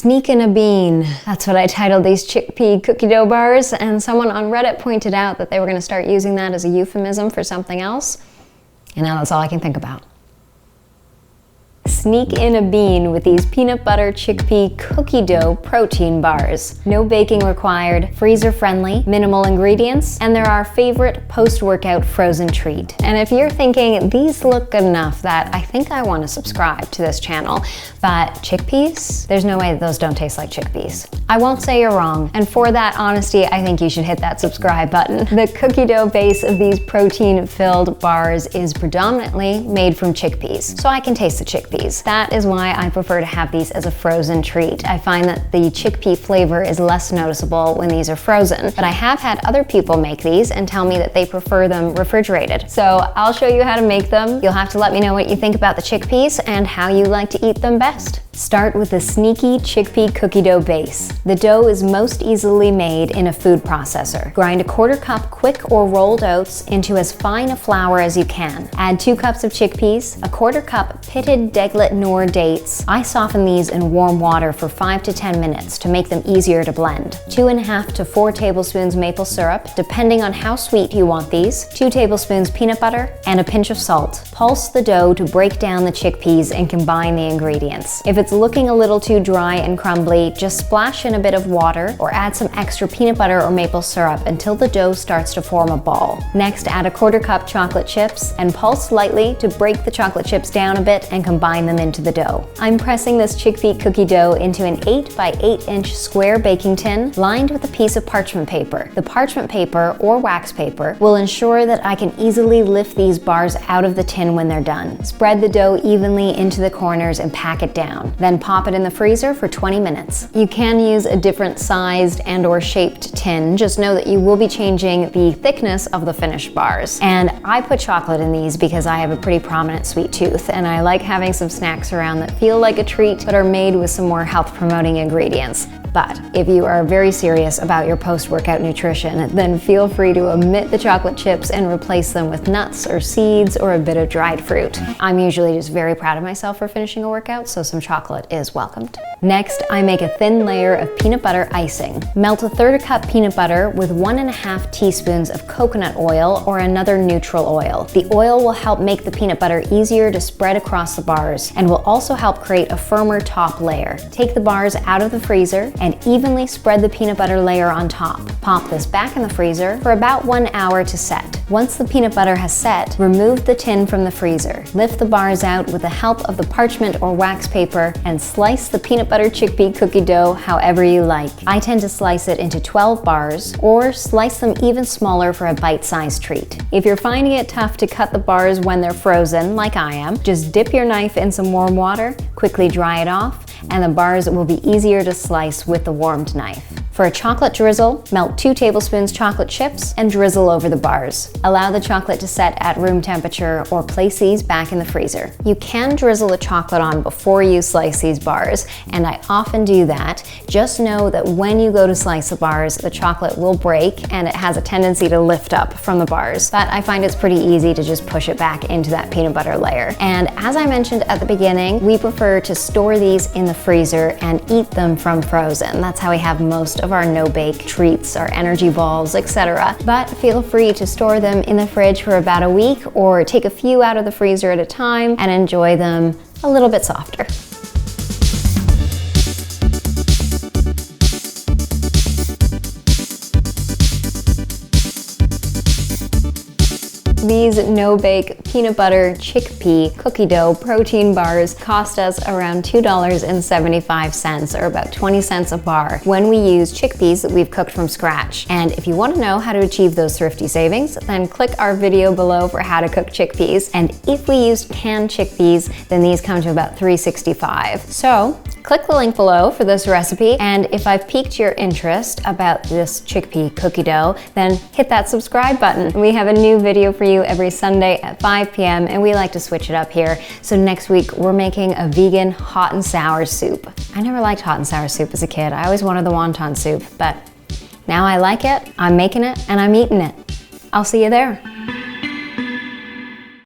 Sneak in a bean. That's what I titled these chickpea cookie dough bars, and someone on Reddit pointed out that they were going to start using that as a euphemism for something else, and now that's all I can think about. Sneak in a bean with these peanut butter chickpea cookie dough protein bars. No baking required, freezer friendly, minimal ingredients, and they're our favorite post-workout frozen treat. And if you're thinking, these look good enough that I think I want to subscribe to this channel, but chickpeas? There's no way that those don't taste like chickpeas. I won't say you're wrong, and for that honesty, I think you should hit that subscribe button. The cookie dough base of these protein-filled bars is predominantly made from chickpeas, so I can taste the chickpeas. That is why I prefer to have these as a frozen treat. I find that the chickpea flavor is less noticeable when these are frozen, but I have had other people make these and tell me that they prefer them refrigerated. So I'll show you how to make them. You'll have to let me know what you think about the chickpeas and how you like to eat them best. Start with the sneaky chickpea cookie dough base. The dough is most easily made in a food processor. Grind a 1/4 cup quick or rolled oats into as fine a flour as you can. Add 2 cups of chickpeas, a 1/4 cup pitted deglet nor dates. I soften these in warm water for 5 to 10 minutes to make them easier to blend. 2.5 to 4 tablespoons maple syrup, depending on how sweet you want these, 2 tablespoons peanut butter, and a pinch of salt. Pulse the dough to break down the chickpeas and combine the ingredients. If it's looking a little too dry and crumbly, just splash in a bit of water or add some extra peanut butter or maple syrup until the dough starts to form a ball. Next, add a 1/4 cup chocolate chips and pulse lightly to break the chocolate chips down a bit and combine them into the dough. I'm pressing this chickpea cookie dough into an 8 by 8 inch square baking tin lined with a piece of parchment paper. The parchment paper or wax paper will ensure that I can easily lift these bars out of the tin when they're done. Spread the dough evenly into the corners and pack it down. Then pop it in the freezer for 20 minutes. You can use a different sized and or shaped tin. Just know that you will be changing the thickness of the finished bars. And I put chocolate in these because I have a pretty prominent sweet tooth, and I like having some snacks around that feel like a treat but are made with some more health promoting ingredients. But if you are very serious about your post-workout nutrition, then feel free to omit the chocolate chips and replace them with nuts or seeds or a bit of dried fruit. I'm usually just very proud of myself for finishing a workout, so some chocolate is welcomed. Next, I make a thin layer of peanut butter icing. Melt a 1/3 cup peanut butter with 1.5 teaspoons of coconut oil or another neutral oil. The oil will help make the peanut butter easier to spread across the bars and will also help create a firmer top layer. Take the bars out of the freezer and evenly spread the peanut butter layer on top. Pop this back in the freezer for about 1 hour to set. Once the peanut butter has set, remove the tin from the freezer. Lift the bars out with the help of the parchment or wax paper and slice the peanut butter chickpea cookie dough however you like. I tend to slice it into 12 bars or slice them even smaller for a bite-sized treat. If you're finding it tough to cut the bars when they're frozen, like I am, just dip your knife in some warm water, quickly dry it off, and the bars will be easier to slice with the warmed knife. For a chocolate drizzle, melt 2 tablespoons chocolate chips and drizzle over the bars. Allow the chocolate to set at room temperature or place these back in the freezer. You can drizzle the chocolate on before you slice these bars, and I often do that. Just know that when you go to slice the bars, the chocolate will break and it has a tendency to lift up from the bars. But I find it's pretty easy to just push it back into that peanut butter layer. And as I mentioned at the beginning, we prefer to store these in the freezer and eat them from frozen. That's how we have most of our no-bake treats, our energy balls, etc. But feel free to store them in the fridge for about a week or take a few out of the freezer at a time and enjoy them a little bit softer. These no-bake peanut butter chickpea cookie dough protein bars cost us around $2.75 or about 20 cents a bar when we use chickpeas that we've cooked from scratch. And if you want to know how to achieve those thrifty savings, then click our video below for how to cook chickpeas. And if we used canned chickpeas, then these come to about $3.65. So click the link below for this recipe, and if I've piqued your interest about this chickpea cookie dough, then hit that subscribe button. We have a new video for you every Sunday at 5 p.m. and we like to switch it up here. So next week we're making a vegan hot and sour soup. I never liked hot and sour soup as a kid. I always wanted the wonton soup, but now I like it, I'm making it, and I'm eating it. I'll see you there.